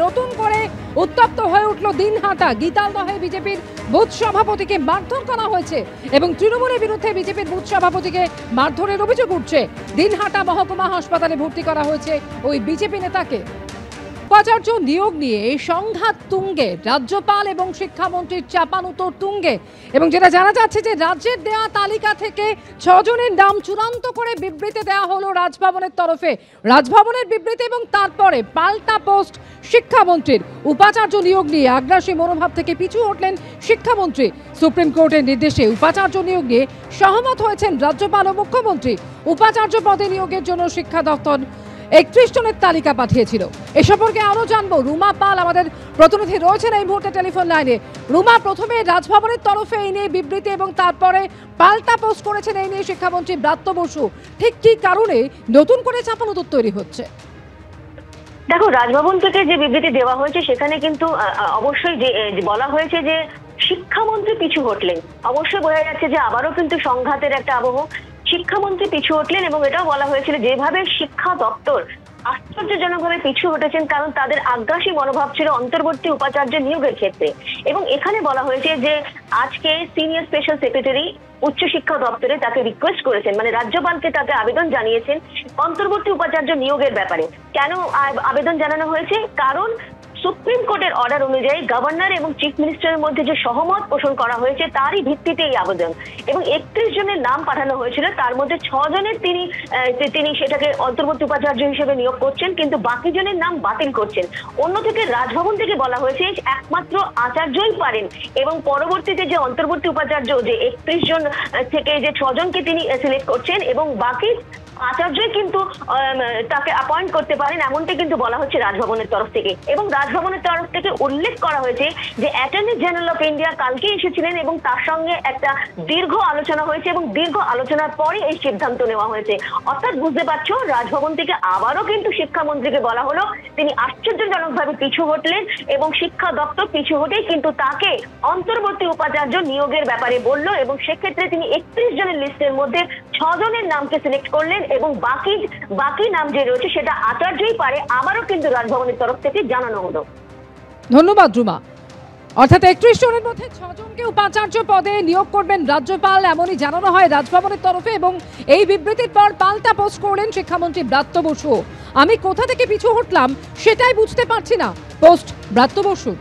নতুন করে উত্তপ্ত হয়ে উঠল দিনহাটা। গীতালদহে বিজেপির বুথ সভাপতিকে মারধর করা হয়েছে এবং তৃণমূলের বিরুদ্ধে বিজেপির বুথ সভাপতিকে মারধরের অভিযোগ উঠছে। দিনহাটা মহকুমা হাসপাতালে ভর্তি করা হয়েছে ওই বিজেপি নেতাকে। উপাচার্য নিয়োগ নিয়ে সংঘাত তুঙ্গে, রাজ্যপাল এবং শিক্ষামন্ত্রীর চাপানুতোর তুঙ্গে। এবং যেটা জানা যাচ্ছে যে রাজ্যের দেওয়া তালিকা থেকে 6 জনের নাম চূড়ান্ত করে বিবৃতি দেওয়া হলো রাজভবনের তরফে। রাজভবনের বিবৃতি এবং তারপরে পাল্টা পোস্ট শিক্ষামন্ত্রীর। উপাচার্য নিয়োগ নিয়ে আগ্রাসী মনোভাব থেকে পিছু হটলেন শিক্ষামন্ত্রী। সুপ্রিম কোর্টের নির্দেশে উপাচার্য নিয়োগ নিয়ে সহমত হয়েছেন রাজ্যপাল ও মুখ্যমন্ত্রী। উপাচার্য পদে নিয়োগের জন্য শিক্ষা দপ্তর 31 জনের তালিকা পাঠিয়েছিল। এ সম্পর্কে আরো জানবো, রুমা পাল আমাদের প্রতিনিধি রয়েছেন এই মুহূর্তে টেলিফোন লাইনে। রুমা, প্রথমে রাজভবনের তরফে এই নিয়ে বিবৃতি এবং তারপরে পাল্টা পোস্ট করেছেন এই নিয়ে শিক্ষামন্ত্রী ব্রাত্য বসু, ঠিক কি কারণে নতুন করে চাপানুতোর তৈরি হচ্ছে? দেখো, রাজভবন থেকে যে বিবৃতি দেওয়া হয়েছে সেখানে কিন্তু অবশ্যই যে বলা হয়েছে যে শিক্ষামন্ত্রী পিছু হটলেন। অবশ্যই বোঝা যাচ্ছে যে আবারও কিন্তু সংঘাতের একটা আবহ। শিক্ষামন্ত্রী পিছু হটলেন এবং এটাও বলা হয়েছিল যেভাবে শিক্ষা দপ্তর আশ্চর্যজনকভাবে পিছু হটেছেন, কারণ তাদের আগ্রাসী মনোভাব ছিল অন্তর্বর্তী উপাচার্য নিয়োগের ক্ষেত্রে। এবং এখানে বলা হয়েছে যে আজকে সিনিয়র স্পেশাল সেক্রেটারি উচ্চশিক্ষা দপ্তরে তাকে রিকোয়েস্ট করেছেন, মানে রাজ্যপালকে তাকে আবেদন জানিয়েছেন অন্তর্বর্তী উপাচার্য নিয়োগের ব্যাপারে। কেন আবেদন জানানো হয়েছে? কারণ সুপ্রিম কোর্টের অর্ডার অনুযায়ী গভর্নর এবং চিফ মিনিস্টারের মধ্যে যে সহমত পোষণ করা হয়েছে তারই ভিত্তিতে এই আবেদন। এবং 31 জনের নাম পাঠানো হয়েছিল, তার মধ্যে 6 জনের তিনি সেটাকে অন্তর্বর্তী উপাচার্য হিসেবে নিয়োগ করছেন, কিন্তু বাকি জনের নাম বাতিল করছেন। অন্যদিকে রাজভবন থেকে বলা হয়েছে একমাত্র আচার্যই পারেন এবং পরবর্তীতে যে অন্তর্বর্তী উপাচার্য যে 31 জন থেকে যে 6 জনকে তিনি সিলেক্ট করছেন এবং বাকি আচার্যই কিন্তু তাকে অ্যাপয়েন্ট করতে পারেন, এমনটা কিন্তু বলা হচ্ছে রাজভবনের তরফ থেকে। এবং রাজভবনের তরফ থেকে উল্লেখ করা হয়েছে যে অ্যাটর্নি জেনারেল অফ ইন্ডিয়া কালকে এসেছিলেন এবং তার সঙ্গে একটা দীর্ঘ আলোচনা হয়েছে এবং দীর্ঘ আলোচনার পরে এই সিদ্ধান্ত নেওয়া হয়েছে। অর্থাৎ বুঝতে পারছো, রাজভবন থেকে আবারও কিন্তু শিক্ষামন্ত্রীকে বলা হলো তিনি আশ্চর্যজনকভাবে পিছু হটলেন এবং শিক্ষা দপ্তর পিছু হটেই কিন্তু তাকে অন্তর্বর্তী উপাচার্য নিয়োগের ব্যাপারে বলল এবং সেক্ষেত্রে তিনি 31 জনের লিস্টের মধ্যে 6 জনের নামকে সিলেক্ট করলেন এবং বাকি নাম যে রয়েছে সেটা আচার্যই পারে, আবারও কিন্তু রাজভবনের তরফ থেকে জানানো হলো। ধন্যবাদ রুমা। অর্থাৎ 31 জনের মধ্যে 6 জনকে উপাচার্য পদে নিয়োগ করবেন রাজ্যপাল, এমনই জানানো হয় রাজভবনের তরফে। এবং এই বিবৃতির পর পাল্টা পোস্ট করলেন শিক্ষামন্ত্রী ব্রাত্য বসু। আমি কোথা থেকে পিছু হটলাম সেটাই বুঝতে পারছি না, পোস্ট ব্রাত্য বসু।